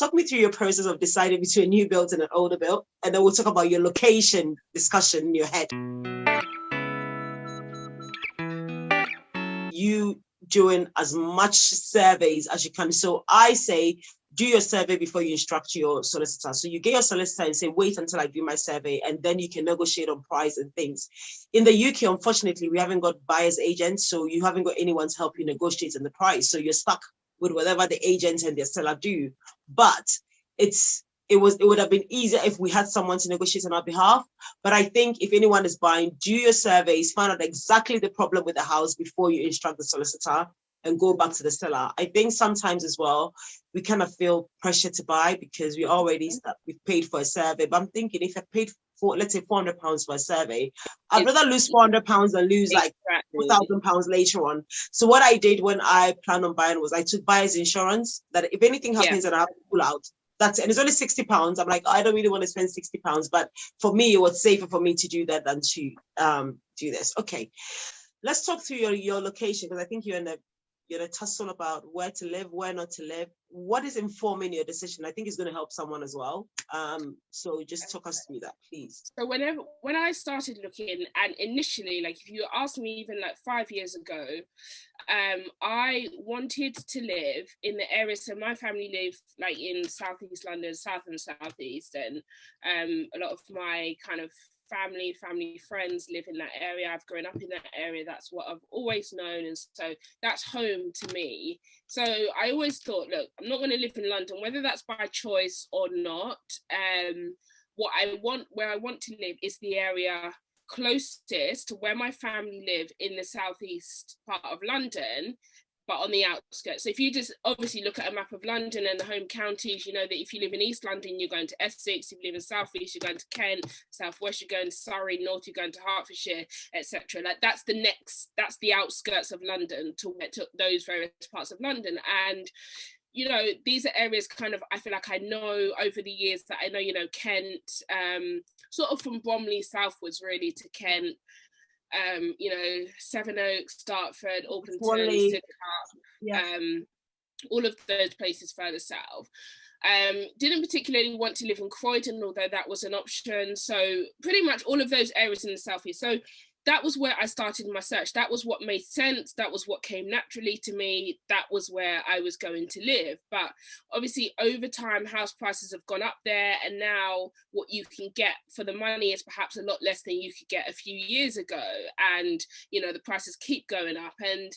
talk me through your process of deciding between a new build and an older build, and then we'll talk about your location discussion in your head. You doing as much surveys as you can. So I say, do your survey before you instruct your solicitor. So you get your solicitor and say, wait until I do my survey, and then you can negotiate on price and things. In the UK, unfortunately, we haven't got buyer's agents, so you haven't got anyone to help you negotiate on the price. So you're stuck with whatever the agent and the seller do. But it would have been easier if we had someone to negotiate on our behalf. But I think if anyone is buying, do your surveys, find out exactly the problem with the house before you instruct the solicitor and go back to the seller. I think sometimes as well, we kind of feel pressure to buy because we've paid for a survey. But I'm thinking if I paid for, let's say, £400 for a survey, I'd rather lose £400 than lose like £4,000 later on. So what I did when I planned on buying was I took buyer's insurance, that if anything happens and I have to pull out, that's it. And it's only £60. I'm like, I don't really want to spend £60, but for me, it was safer for me to do that than to do this. Okay, let's talk through your location, because I think you're in a tussle about where to live, where not to live. What is informing your decision? I think it's going to help someone as well. So just talk us through that, please. So when I started looking, and initially, like if you asked me even like 5 years ago, I wanted to live in the area. So my family live like in Southeast London, South and Southeast, and a lot of my kind of family friends live in that area. I've grown up in that area. That's what I've always known, and so that's home to me. So I always thought, look, I'm not going to live in London, whether that's by choice or not. Where I want to live is the area closest to where my family live in the southeast part of London, but on the outskirts. So if you just obviously look at a map of London and the home counties, you know that if you live in East London, you're going to Essex. If you live in South East, you're going to Kent. South West, you're going to Surrey. North, you're going to Hertfordshire, etc. Like that's the outskirts of London to those various parts of London. And you know, these are areas kind of, I feel like I know over the years that I know, you know, Kent, sort of from Bromley southwards really to Kent, you know, Sevenoaks, Dartford, Orpington, Sidcup, all of those places further south. Didn't particularly want to live in Croydon, although that was an option. So pretty much all of those areas in the southeast. So that was where I started my search. That was what made sense. That was what came naturally to me. That was where I was going to live. But obviously over time, house prices have gone up there. And now what you can get for the money is perhaps a lot less than you could get a few years ago. And, you know, the prices keep going up. And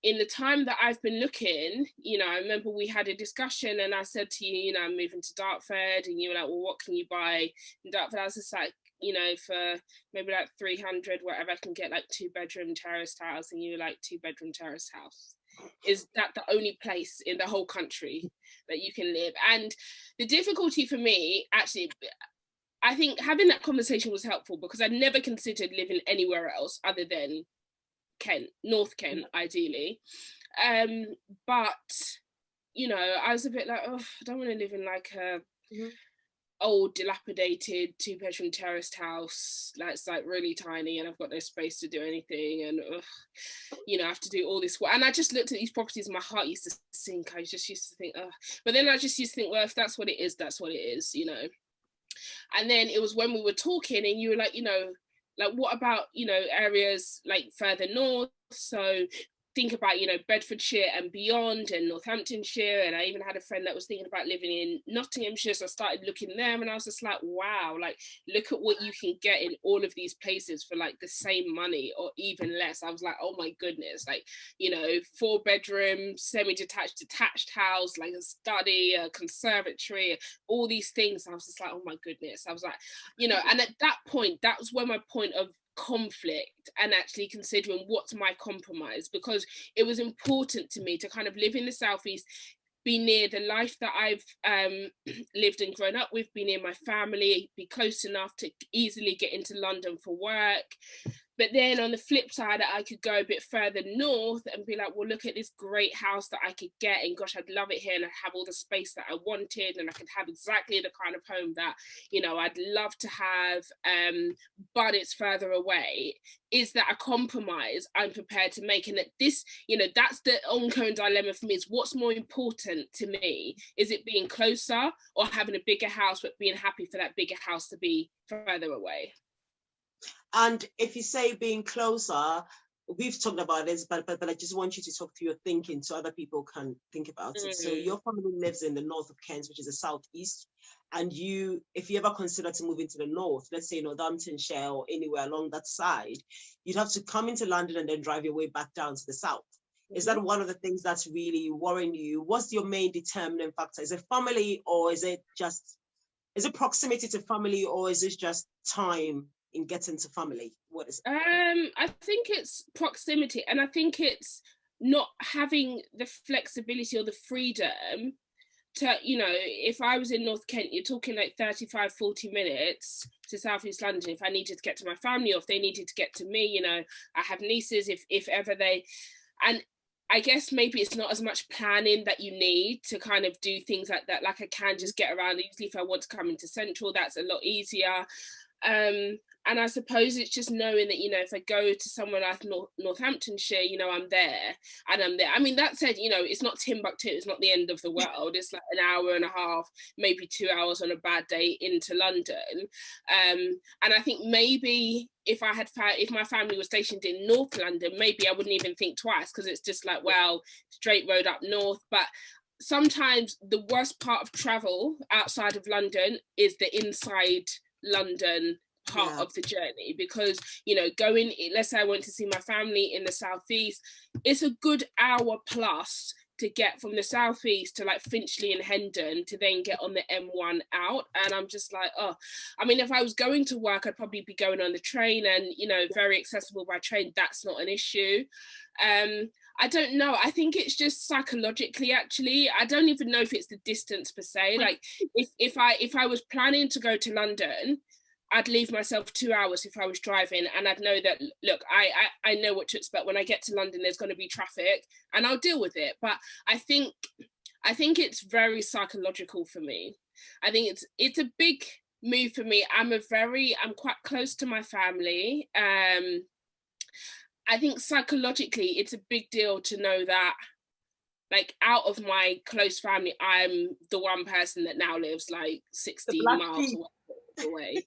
in the time that I've been looking, you know, I remember we had a discussion and I said to you, you know, I'm moving to Dartford, and you were like, well, what can you buy in Dartford? I was just like, you know, for maybe like 300, whatever, I can get like 2-bedroom terraced house. And you were like, 2-bedroom terraced house. Is that the only place in the whole country that you can live? And the difficulty for me, actually, I think having that conversation was helpful because I'd never considered living anywhere else other than Kent, North Kent, ideally. But, you know, I was a bit like, oh, I don't want to live in like a old dilapidated 2-bedroom terraced house that's like really tiny and I've got no space to do anything, and you know, I have to do all this work. And I just looked at these properties and my heart used to sink. I just used to think, but then I just used to think, well, if that's what it is, that's what it is, you know. And then it was when we were talking and you were like, you know, like what about, you know, areas like further north? So think about, you know, Bedfordshire and beyond, and Northamptonshire. And I even had a friend that was thinking about living in Nottinghamshire. So I started looking there and I was just like, wow, like look at what you can get in all of these places for like the same money or even less. I was like, oh my goodness, like, you know, 4-bedroom, semi-detached, detached house, like a study, a conservatory, all these things. I was just like, oh my goodness. I was like, you know, and at that point, that was where my point of conflict and actually considering what's my compromise, because it was important to me to kind of live in the southeast, be near the life that I've lived and grown up with, be near my family, be close enough to easily get into London for work, But then on the flip side, I could go a bit further north and be like, well, look at this great house that I could get, and gosh, I'd love it here, and I'd have all the space that I wanted, and I could have exactly the kind of home that, you know, I'd love to have, but it's further away. Is that a compromise I'm prepared to make? And that this, you know, that's the ongoing dilemma for me, is what's more important to me? Is it being closer or having a bigger house, but being happy for that bigger house to be further away? And if you say being closer, we've talked about this, but I just want you to talk through your thinking so other people can think about it. So your family lives in the north of Kent, which is the southeast. And you, if you ever consider to move into the north, let's say Northamptonshire or anywhere along that side, you'd have to come into London and then drive your way back down to the south. Is that one of the things that's really worrying you? What's your main determining factor? Is it family, or is it proximity to family, or is it just time in getting to family? What is it? I think it's proximity, and I think it's not having the flexibility or the freedom to, you know, if I was in North Kent, you're talking like 35, 40 minutes to Southeast London if I needed to get to my family, or if they needed to get to me. You know, I have nieces, if ever they, and I guess maybe it's not as much planning that you need to kind of do things like that. Like I can just get around easily. If I want to come into Central, that's a lot easier. And I suppose it's just knowing that, you know, if I go to somewhere like Northamptonshire, you know, I'm there. I mean, that said, you know, it's not Timbuktu, it's not the end of the world. It's like an hour and a half, maybe 2 hours on a bad day into London. And I think maybe if my family was stationed in North London, maybe I wouldn't even think twice, because it's just like, well, straight road up north. But sometimes the worst part of travel outside of London is the inside London part of the journey, because, you know, going, let's say I went to see my family in the southeast, it's a good hour plus to get from the southeast to like Finchley and Hendon to then get on the M1 out. And I'm just like, oh, I mean, if I was going to work, I'd probably be going on the train, and, you know, very accessible by train, that's not an issue. I don't know. I think it's just psychologically, actually. I don't even know if it's the distance per se. Like if I was planning to go to London, I'd leave myself 2 hours if I was driving, and I'd know that, look, I know what to expect. When I get to London, there's going to be traffic, and I'll deal with it. But I think it's very psychological for me. I think it's a big move for me. I'm quite close to my family. I think psychologically it's a big deal to know that, like, out of my close family, I'm the one person that now lives like 60 miles away.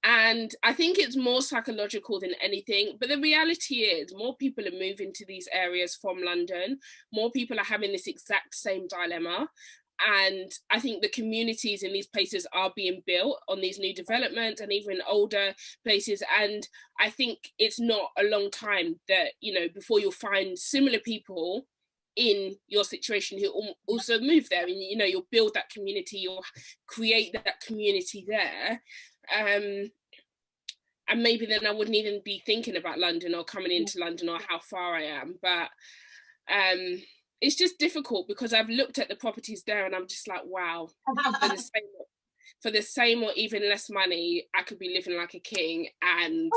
And I think it's more psychological than anything. But the reality is, more people are moving to these areas from London. More people are having this exact same dilemma. And I think the communities in these places are being built on these new developments, and even older places. And I think it's not a long time that, you know, before you'll find similar people in your situation who also move there, and, you know, you'll build that community, you'll create that community there. And maybe then I wouldn't even be thinking about London or coming into London or how far I am. But it's just difficult, because I've looked at the properties there and I'm just like, wow, for the same or even less money, I could be living like a king. And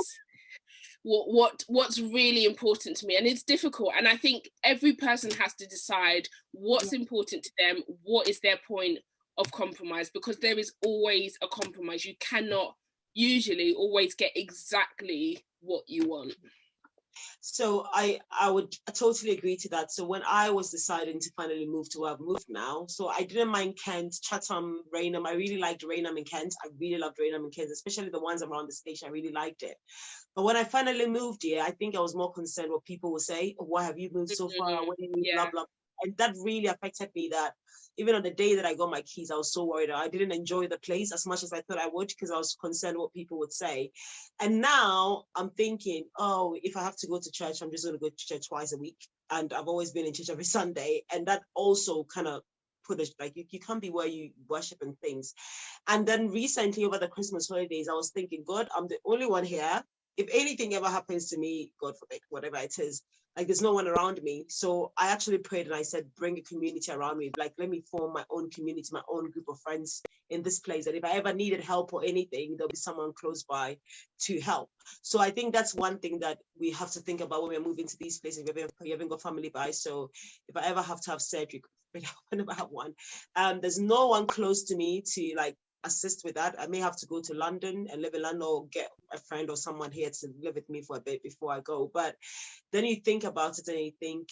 what's really important to me, and it's difficult, and I think every person has to decide what's important to them, what is their point of compromise, because there is always a compromise. You cannot usually always get exactly what you want. So I would totally agree to that. So when I was deciding to finally move to where I've moved now, so I didn't mind Kent, Chatham, Raynham. I really liked Raynham in Kent. I really loved Raynham in Kent, especially the ones around the station. I really liked it. But when I finally moved here, I think I was more concerned what people would say. Oh, why have you moved so far away? Blah, blah. And that really affected me, that even on the day that I got my keys, I was so worried. I didn't enjoy the place as much as I thought I would, because I was concerned what people would say. And now I'm thinking, oh, if I have to go to church, I'm just going to go to church twice a week. And I've always been in church every Sunday. And that also kind of put it, like, you can't be where you worship and things. And then recently over the Christmas holidays, I was thinking, God, I'm the only one here. if anything ever happens to me, God forbid, whatever it is, like there's no one around me. So I actually prayed and I said, bring a community around me. Like, let me form my own community, my own group of friends in this place. That if I ever needed help or anything, there'll be someone close by to help. So I think that's one thing that we have to think about when we're moving to these places. You haven't got family by. So if I ever have to have surgery, I never have one. There's no one close to me to like assist with that. I may have to go to London and live in London, or get a friend or someone here to live with me for a bit before I go. But then you think about it and you think,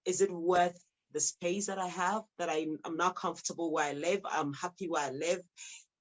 is it worth the space that I have, that I'm not comfortable where I live? I'm happy where I live.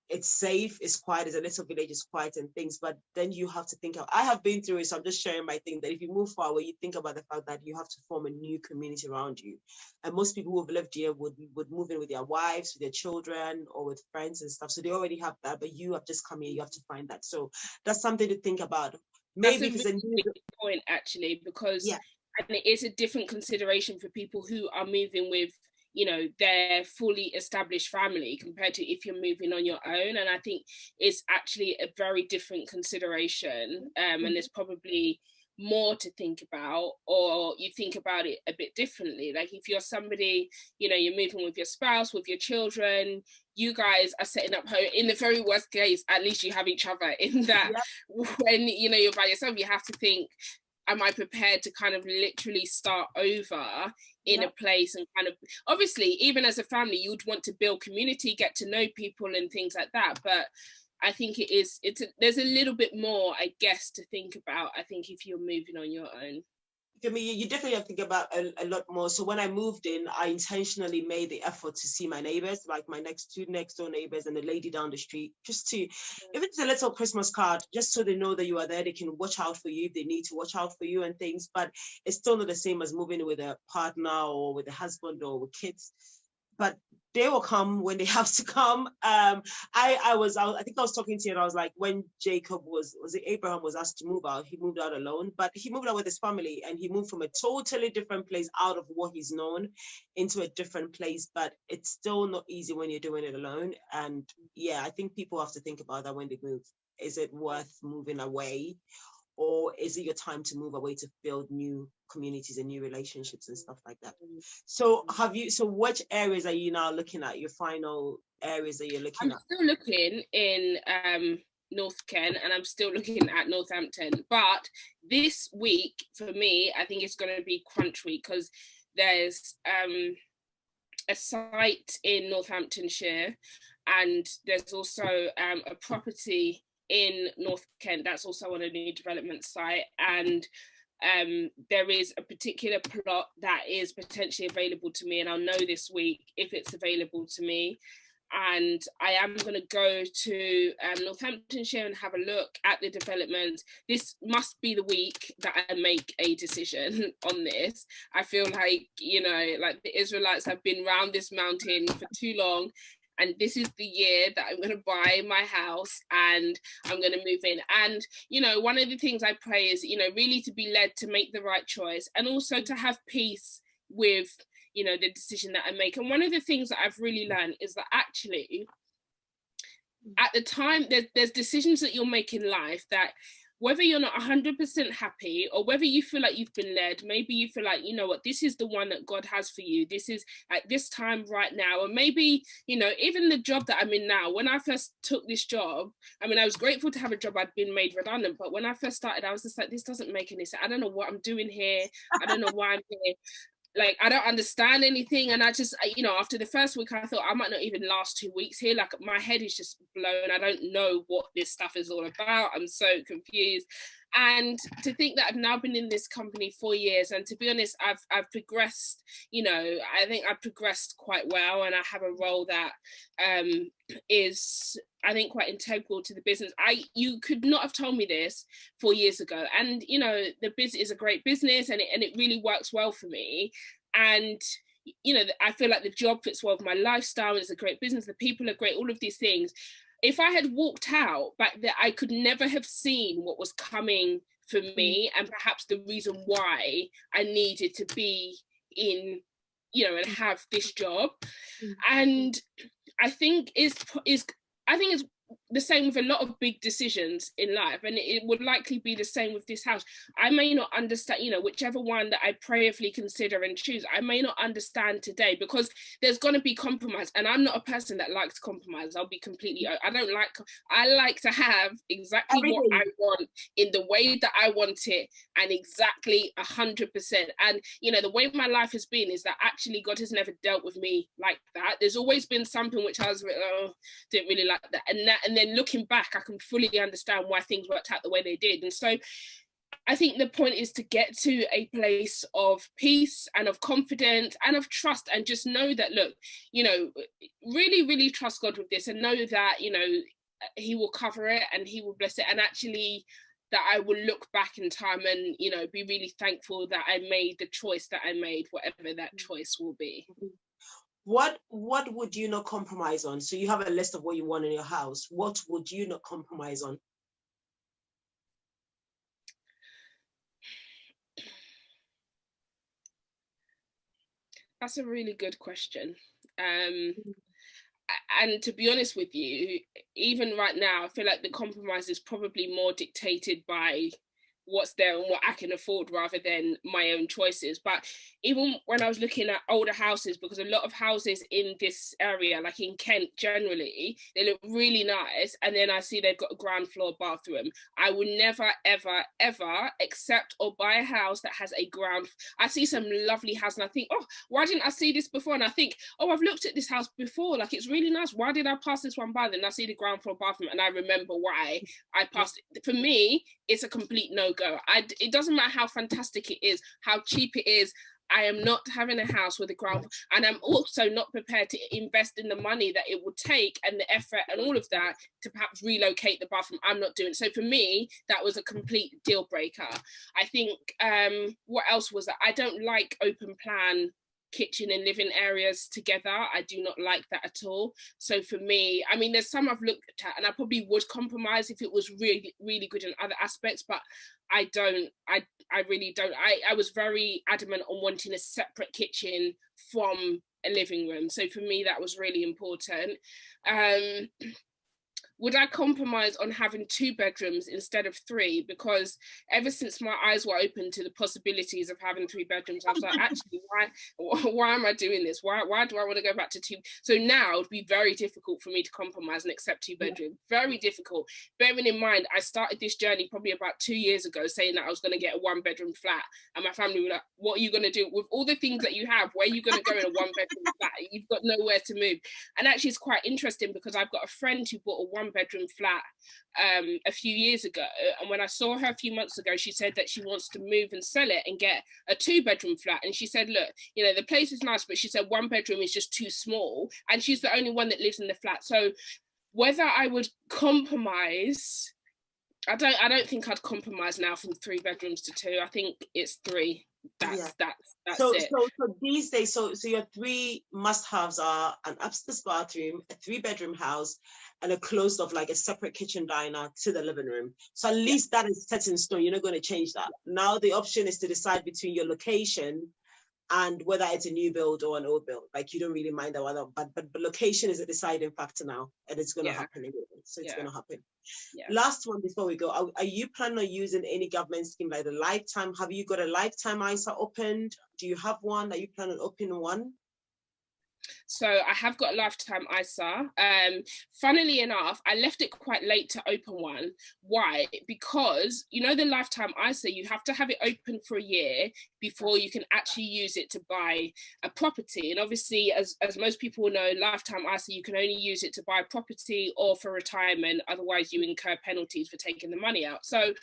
It's safe, it's quiet, it's a little village, it's quiet and things, but then you have to think of, I have been through it, so I'm just sharing my thing, that if you move far away, you think about the fact that you have to form a new community around you. And most people who have lived here would move in with their wives, with their children, or with friends and stuff. So they already have that, but you have just come here, you have to find that. So that's something to think about. Maybe that's a really big point, actually, because yeah. And it is a different consideration for people who are moving with, you know, their fully established family compared to if you're moving on your own. And I think it's actually a very different consideration. And there's probably more to think about, or you think about it a bit differently. Like if you're somebody, you know, you're moving with your spouse, with your children, you guys are setting up home. In the very worst case, at least you have each other, in that when, you know, you're by yourself, you have to think, am I prepared to kind of literally start over in a place? And kind of, obviously, even as a family, you would want to build community, get to know people and things like that. But I think there's a little bit more, I guess, to think about, I think, if you're moving on your own. I mean, you definitely have to think about a lot more. So when I moved in, I intentionally made the effort to see my neighbors, like my next door neighbors and the lady down the street, just to, if it's a little Christmas card, just so they know that you are there, they can watch out for you if they need to watch out for you and things. But it's still not the same as moving with a partner or with a husband or with kids. But they will come when they have to come. I think I was talking to you and I was like, when Jacob was it Abraham was asked to move out, he moved out alone, but he moved out with his family, and he moved from a totally different place, out of what he's known, into a different place. But it's still not easy when you're doing it alone. And yeah, I think people have to think about that when they move. Is it worth moving away? Or is it your time to move away to build new communities and new relationships and stuff like that? So which areas are you now looking at, your final areas that you're looking at? I'm still looking in North Kent, and I'm still looking at Northampton. But this week, for me, I think it's going to be crunch week, because there's a site in Northamptonshire, and there's also a property in North Kent that's also on a new development site, and there is a particular plot that is potentially available to me, and I'll know this week if it's available to me. And I am going to go to Northamptonshire and have a look at the development. This must be the week that I make a decision on this. I feel like, you know, like the Israelites have been round this mountain for too long, and this is the year that I'm going to buy my house and I'm going to move in. And, you know, one of the things I pray is, you know, really to be led to make the right choice, and also to have peace with, you know, the decision that I make. And one of the things that I've really learned is that actually, at the time, there's decisions that you'll make in life that, whether you're not 100% happy, or whether you feel like you've been led, maybe you feel like, you know what, this is the one that God has for you. This is at this time right now. And maybe, you know, even the job that I'm in now, when I first took this job, I mean, I was grateful to have a job. I'd been made redundant, but when I first started, I was just like, this doesn't make any sense. I don't know what I'm doing here. I don't know why I'm here. Like, I don't understand anything. And I just, you know, after the first week, I thought I might not even last 2 weeks here. Like, my head is just blown. I don't know what this stuff is all about. I'm so confused. And to think that I've now been in this company 4 years, and to be honest, I've progressed, you know, I think I've progressed quite well, and I have a role that is, I think, quite integral to the business. You could not have told me this 4 years ago. And, you know, the business is a great business, and it really works well for me. And, you know, I feel like the job fits well with my lifestyle. It's a great business. The people are great, all of these things. If I had walked out back there, I could never have seen what was coming for me, and perhaps the reason why I needed to be in, you know, and have this job. And I think it's the same with a lot of big decisions in life, and it would likely be the same with this house. I may not understand, you know, whichever one that I prayerfully consider and choose, I may not understand today, because there's going to be compromise, and I'm not a person that likes compromise. I'll be completely, I like to have exactly Everything. what I want in the way that I want it, and exactly 100%. And you know, the way my life has been is that actually God has never dealt with me like that. There's always been something which I was didn't really like that, and then looking back, I can fully understand why things worked out the way they did. And so I think the point is to get to a place of peace and of confidence and of trust, and just know that, look, you know, really, really trust God with this, and know that, you know, he will cover it and he will bless it. And actually that I will look back in time and, you know, be really thankful that I made the choice that I made, whatever that choice will be. What would you not compromise on? So you have a list of what you want in your house. What would you not compromise on? That's a really good question. And to be honest with you, even right now, I feel like the compromise is probably more dictated by what's there and what I can afford rather than my own choices. But even when I was looking at older houses, because a lot of houses in this area, like in Kent generally, they look really nice, and then I see they've got a ground floor bathroom. I would never, ever, ever accept or buy a house that has a ground. I see some lovely house and I think, oh, why didn't I see this before? And I think, oh, I've looked at this house before, like it's really nice. Why did I pass this one by? Then I see the ground floor bathroom and I remember why I passed it. For me, it's a complete no-go. It doesn't matter how fantastic it is, how cheap it is. I am not having a house with a ground, and I'm also not prepared to invest in the money that it would take and the effort and all of that to perhaps relocate the bathroom. I'm not doing it. So for me, that was a complete deal breaker. I think what else was that? I don't like open plan kitchen and living areas together. I do not like that at all. So for me, I mean, there's some I've looked at and I probably would compromise if it was really, really good in other aspects, but I really don't. I was very adamant on wanting a separate kitchen from a living room. So for me, that was really important. Would I compromise on having 2 bedrooms instead of 3? Because ever since my eyes were open to the possibilities of having 3 bedrooms, I was like, actually, why am I doing this? Why do I want to go back to 2? So now it would be very difficult for me to compromise and accept 2 bedrooms. Very difficult. Bearing in mind, I started this journey probably about 2 years ago, saying that I was going to get a 1-bedroom flat. And my family were like, what are you going to do with all the things that you have? Where are you going to go in a 1-bedroom flat? You've got nowhere to move. And actually, it's quite interesting because I've got a friend who bought a 1-bedroom flat a few years ago, and when I saw her a few months ago, she said that she wants to move and sell it and get a 2-bedroom flat. And she said, look, you know, the place is nice, but she said 1 bedroom is just too small, and she's the only one that lives in the flat. So whether I would compromise, I don't think I'd compromise now from 3 bedrooms to 2. I think it's 3. That's so, it. So these days, so your 3 must-haves are an upstairs bathroom, a 3-bedroom house, and a closed off, like a separate kitchen diner to the living room. So at least that is set in stone. You're not going to change that. Now the option is to decide between your location and whether it's a new build or an old build. Like you don't really mind that one, but location is a deciding factor now, and it's going to happen anyway. So it's going to happen. Last one before we go, are you planning on using any government scheme like the lifetime? Have you got a lifetime ISA opened? Do you have one? Are you planning on opening one? So I have got a lifetime ISA. Funnily enough, I left it quite late to open one. Why? Because, you know, the lifetime ISA, you have to have it open for a year before you can actually use it to buy a property. And obviously, as most people know, lifetime ISA, you can only use it to buy a property or for retirement. Otherwise, you incur penalties for taking the money out. So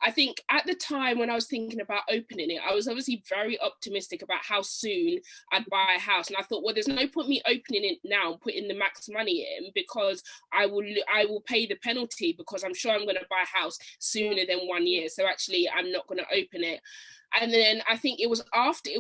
I think at the time when I was thinking about opening it, I was obviously very optimistic about how soon I'd buy a house. And I thought, well, there's no point me opening it now and putting the max money in, because I will pay the penalty, because I'm sure I'm going to buy a house sooner than 1 year. So actually, I'm not going to open it. And then I think it was after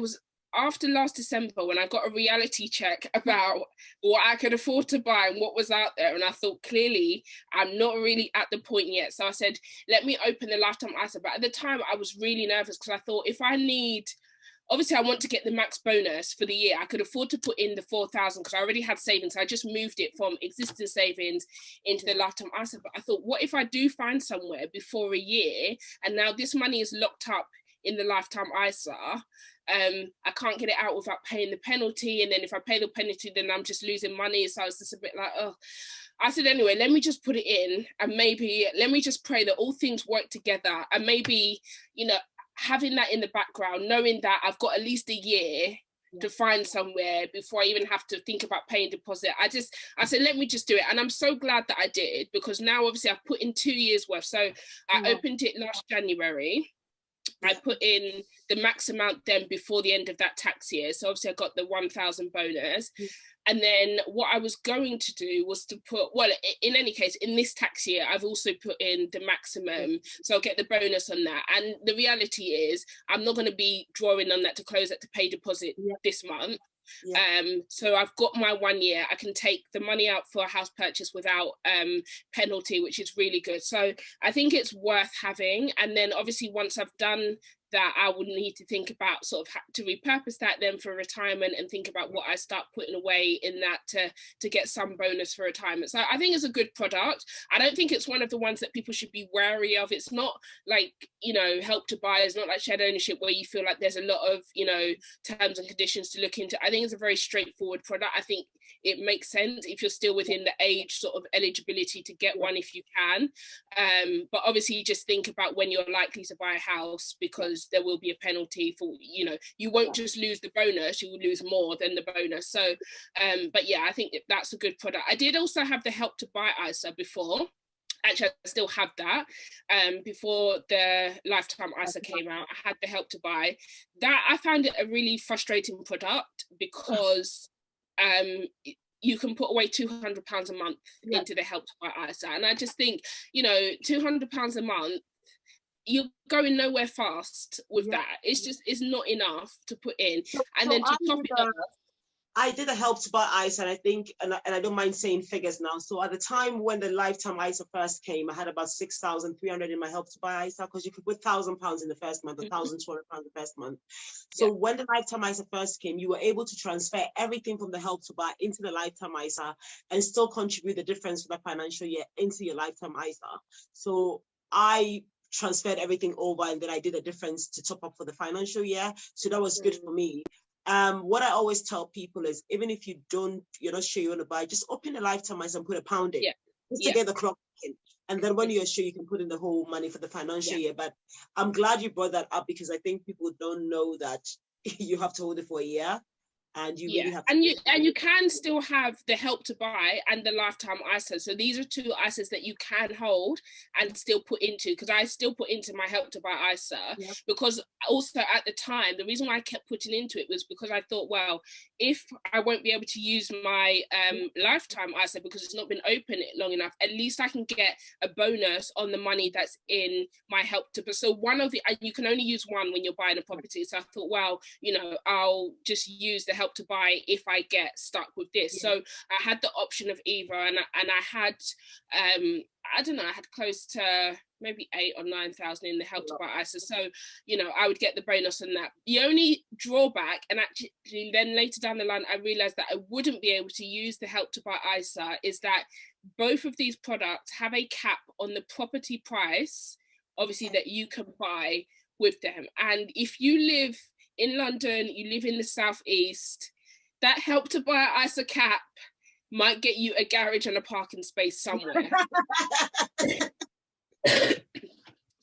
last December when I got a reality check about what I could afford to buy and what was out there. And I thought, clearly, I'm not really at the point yet. So I said, let me open the lifetime ISA. But at the time, I was really nervous because I thought, if I need obviously I want to get the max bonus for the year. I could afford to put in the 4,000 because I already had savings. I just moved it from existing savings into the lifetime ISA. But I thought, what if I do find somewhere before a year and now this money is locked up in the lifetime ISA? I can't get it out without paying the penalty. And then if I pay the penalty, then I'm just losing money. So it's just a bit like, oh. I said, anyway, let me just put it in and maybe let me just pray that all things work together. And maybe, you know, having that in the background, knowing that I've got at least a year to find somewhere before I even have to think about paying deposit. I said, let me just do it. And I'm so glad that I did, because now obviously I've put in 2 years worth. So I opened it last January. I put in the max amount then before the end of that tax year. So obviously I got the 1,000 bonus. And then what I was going to do was to put, well, in any case, in this tax year, I've also put in the maximum. So I'll get the bonus on that. And the reality is I'm not going to be drawing on that to close it to pay deposit this month. So I've got my 1 year. I can take the money out for a house purchase without penalty, which is really good. So I think it's worth having. And then obviously once I've done that, I would need to think about sort of to repurpose that then for retirement and think about what I start putting away in that to get some bonus for retirement. So I think it's a good product. I don't think it's one of the ones that people should be wary of. It's not like, you know, Help to Buy. It's not like shared ownership where you feel like there's a lot of, you know, terms and conditions to look into. I think it's a very straightforward product. I think it makes sense if you're still within the age sort of eligibility to get one if you can. But obviously you just think about when you're likely to buy a house, because there will be a penalty for, you know, you won't just lose the bonus, you will lose more than the bonus. So, but yeah, I think that's a good product. I did also have the Help to Buy ISA before. Actually, I still have that. Before the lifetime ISA came out, I had the Help to Buy. That I found it a really frustrating product because you can put away £200 a month into the Help to Buy ISA. And I just think, you know, £200 a month, you're going nowhere fast with that. It's just, it's not enough to put in. And then to top it up, I did a Help to Buy ISA, and I think, and I don't mind saying figures now. So at the time when the lifetime ISA first came, I had about 6,300 in my Help to Buy ISA, because you could put £1,000 in the first month, £1,200 the first month. So when the lifetime ISA first came, you were able to transfer everything from the Help to Buy into the lifetime ISA and still contribute the difference for the financial year into your lifetime ISA. So I transferred everything over, and then I did a difference to top up for the financial year. So that was good for me. What I always tell people is, even if you're not sure you want to buy, just open a lifetime ISA and put £1 in, just to get the clock in. And then when you're sure, you can put in the whole money for the financial year. But I'm glad you brought that up, because I think people don't know that you have to hold it for a year. And you really have to, and you can still have the Help to Buy and the lifetime ISA. So these are two ISAs that you can hold and still put into, because I still put into my Help to Buy ISA because also at the time, the reason why I kept putting into it was because I thought, well, if I won't be able to use my lifetime ISA because it's not been open long enough, at least I can get a bonus on the money that's in my Help to Buy. So one of the, you can only use one when you're buying a property. So I thought, well, you know, I'll just use the Help to Buy if I get stuck with this. So I had the option of either, and I had I don't know, I had close to maybe 8,000 or 9,000 in the Help to Buy ISA. So, you know, I would get the bonus on that. The only drawback, and actually then later down the line, I realized that I wouldn't be able to use the Help to Buy ISA, is that both of these products have a cap on the property price, obviously, that you can buy with them. And if you live in London, you live in the southeast, that Help to Buy ISA cap might get you a garage and a parking space somewhere.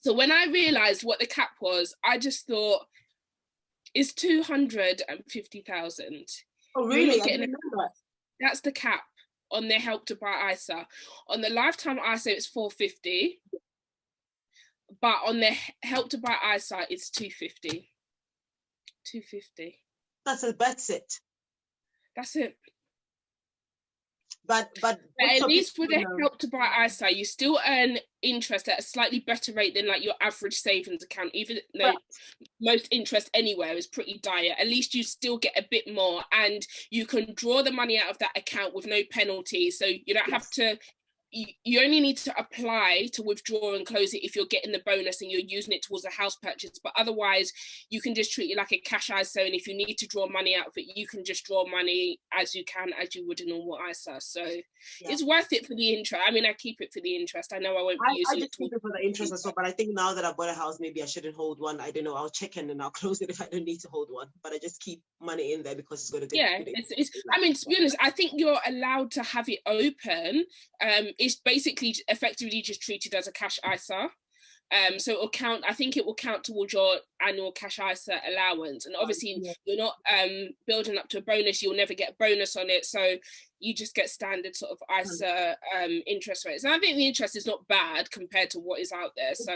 So when I realized what the cap was, I just thought, it's 250,000. Oh, really? That's the cap on the Help to Buy ISA. On the lifetime ISA, it's 450. But on the Help to Buy ISA, it's 250. 250. That's it. That's it. But at least with the Help to Buy ISA, you still earn interest at a slightly better rate than like your average savings account, even though most interest anywhere is pretty dire. At least you still get a bit more, and you can draw the money out of that account with no penalty. So you don't have to you only need to apply to withdraw and close it if you're getting the bonus and you're using it towards a house purchase. But otherwise, you can just treat it like a cash ISA. And if you need to draw money out of it, you can just draw money as you would a normal ISA. So it's worth it for the interest. I mean, I keep it for the interest. I know I won't be using I just keep it for the interest as well. But I think now that I bought a house, maybe I shouldn't hold one. I don't know. I'll check in and I'll close it if I don't need to hold one. But I just keep money in there because it's going to get good. I mean, to be honest, I think you're allowed to have it open. It's basically effectively just treated as a cash ISA. So it'll count, I think it will count towards your annual cash ISA allowance. And obviously you're not building up to a bonus, you'll never get a bonus on it. So you just get standard sort of ISA interest rates. And I think the interest is not bad compared to what is out there. So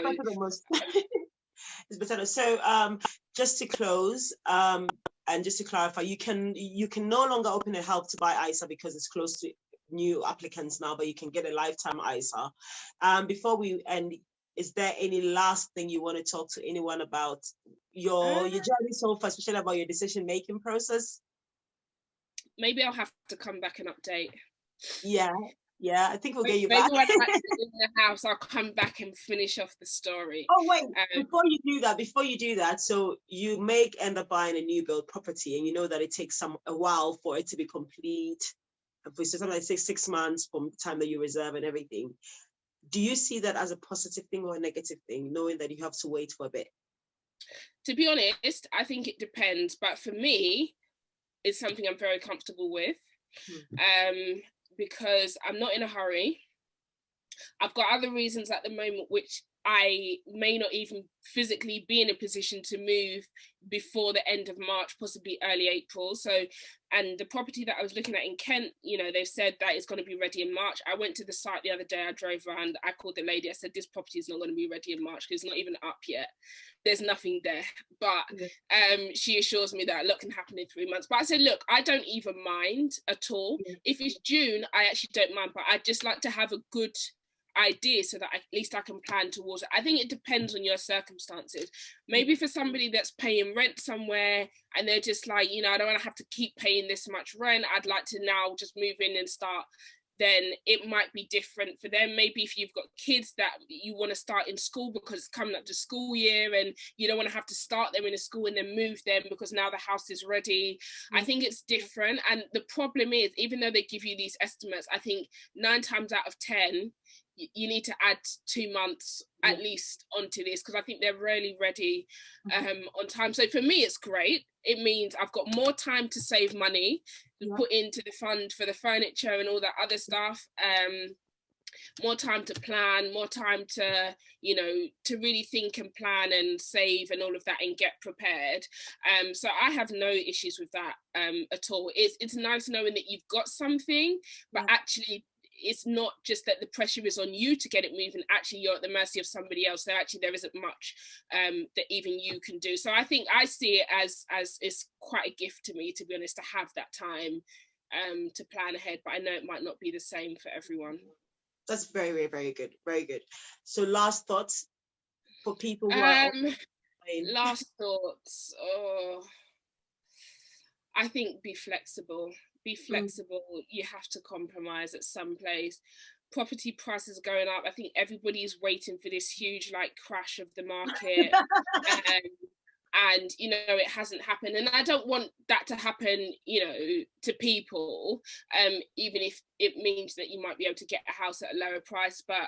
it's better. So just to close, and just to clarify, you can no longer open a help to buy ISA because it's closed to new applicants now, but you can get a lifetime ISA. Before we end, is there any last thing you want to talk to anyone about your journey so far, especially about your decision making process? Maybe I'll have to come back and update. Yeah, I think we'll get you back. Maybe when I'm in the house, I'll come back and finish off the story. Oh wait, before you do that, so you may end up buying a new build property, and you know that it takes a while for it to be complete. For something like 6 months from the time that you reserve and everything. Do you see that as a positive thing or a negative thing, knowing that you have to wait for a bit? To be honest, I think it depends. But for me, it's something I'm very comfortable with. Because I'm not in a hurry. I've got other reasons at the moment which I may not even physically be in a position to move before the end of March, possibly early April. So, and the property that I was looking at in Kent, you know, they've said that it's going to be ready in March. I went to the site the other day, I drove around, I called the lady, I said, this property is not going to be ready in March because it's not even up yet. There's nothing there. But she assures me that a lot can happen in 3 months. But I said, look, I don't even mind at all. If it's June, I actually don't mind, but I'd just like to have a good idea so that at least I can plan towards it. I think it depends on your circumstances. Maybe for somebody that's paying rent somewhere and they're just like, you know, I don't want to have to keep paying this much rent, I'd like to now just move in and start, then it might be different for them. Maybe if you've got kids that you want to start in school because it's coming up to school year and you don't want to have to start them in a school and then move them because now the house is ready. I think it's different. And the problem is, even though they give you these estimates, I think 9 times out of 10, you need to add 2 months at least onto this because I think they're really ready on time. So for me, it's great. It means I've got more time to save money, to put into the fund for the furniture and all that other stuff. More time to plan, more time to, you know, to really think and plan and save and all of that and get prepared. So I have no issues with that at all. It's nice knowing that you've got something, but actually it's not just that the pressure is on you to get it moving, actually you're at the mercy of somebody else. So actually there isn't much that even you can do. So I think I see it as it's quite a gift to me, to be honest, to have that time to plan ahead, but I know it might not be the same for everyone. That's very, very, very good. Very good. So last thoughts for people who are last thoughts. I think be flexible. Be flexible. You have to compromise at some place. Property prices are going up. I think everybody's waiting for this huge crash of the market. And you know, it hasn't happened, and I don't want that to happen, you know, to people, even if it means that you might be able to get a house at a lower price. But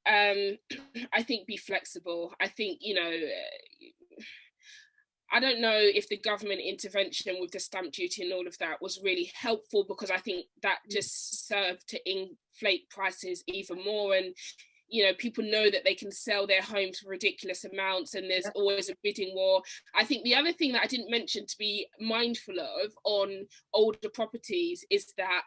I think be flexible. I think, you know, I don't know if the government intervention with the stamp duty and all of that was really helpful, because I think that just served to inflate prices even more. And you know, people know that they can sell their homes for ridiculous amounts, and there's always a bidding war. I think the other thing that I didn't mention to be mindful of on older properties is that,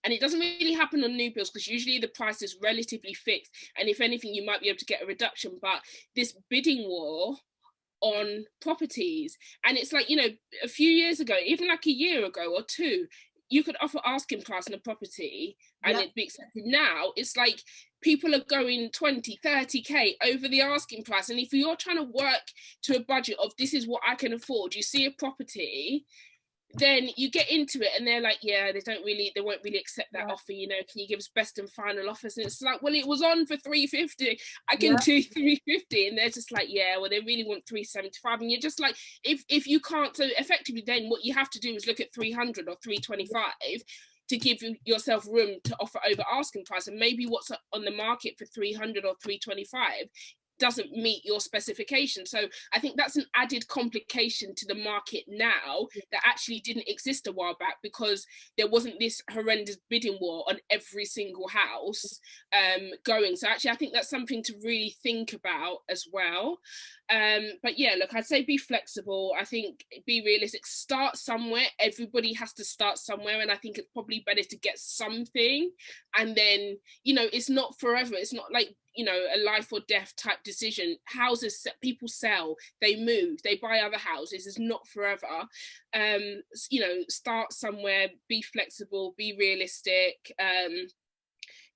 and it doesn't really happen on new builds because usually the price is relatively fixed, and if anything you might be able to get a reduction, but this bidding war on properties, and it's like, you know, a few years ago, even like a year ago or two, you could offer asking price on a property and it'd be accepted. Now it's like people are going 20, 30k over the asking price. And if you're trying to work to a budget of this is what I can afford, you see a property then you get into it and they're like, yeah, they won't really accept that offer, you know, can you give us best and final offers? And it's like, well, it was on for 350, I can do 350. And they're just like, yeah, well, they really want 375. And you're just like, if you can't, so effectively then what you have to do is look at 300 or 325 to give yourself room to offer over asking price. And maybe what's on the market for 300 or 325 doesn't meet your specification. So I think that's an added complication to the market now that actually didn't exist a while back, because there wasn't this horrendous bidding war on every single house going. So actually I think that's something to really think about as well. But yeah, look, I'd say be flexible. I think be realistic, start somewhere. Everybody has to start somewhere, and I think it's probably better to get something, and then, you know, it's not forever. It's not like, you know, a life or death type decision. Houses, people sell, they move, they buy other houses. It's not forever. You know, start somewhere, be flexible, be realistic,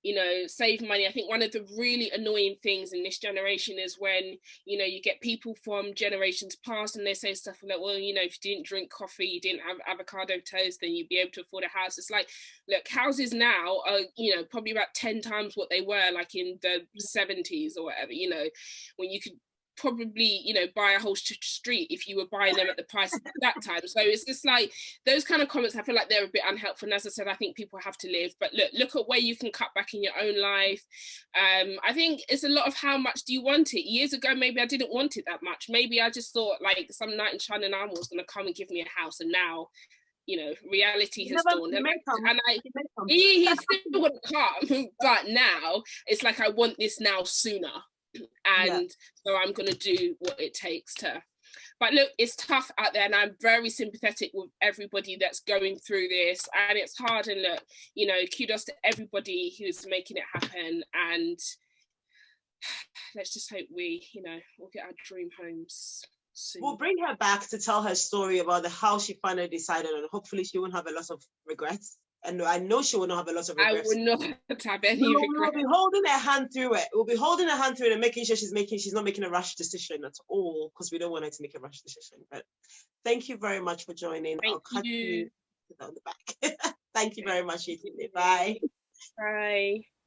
you know, save money. I think one of the really annoying things in this generation is when, you know, you get people from generations past and they say stuff like, well, you know, if you didn't drink coffee, you didn't have avocado toast, then you'd be able to afford a house. It's like, look, houses now are, you know, probably about 10 times what they were like in the 70s or whatever, you know, when you could probably, you know, buy a whole street if you were buying them at the price at that time. So it's just like those kind of comments, I feel like they're a bit unhelpful. And as I said, I think people have to live, but look at where you can cut back in your own life. I think it's a lot of how much do you want it. Years ago, maybe I didn't want it that much. Maybe I just thought like some knight in shining armor was going to come and give me a house, and now, you know, reality has dawned. And he still would come, but now it's like I want this now sooner. And so I'm going to do what it takes to. But look, it's tough out there, and I'm very sympathetic with everybody that's going through this, and it's hard. And look, you know, kudos to everybody who's making it happen, and let's just hope we, you know, we'll get our dream homes soon. We'll bring her back to tell her story about the house she finally decided on. Hopefully she won't have a lot of regrets. And I know she will not have a lot of regrets. I will not have any regrets. We'll be holding her hand through it. We'll be holding her hand through it and making sure she's not making a rash decision at all, because we don't want her to make a rash decision. But thank you very much for joining. I'll cut you on the back. Thank you very much, Yetunde. Bye. Bye.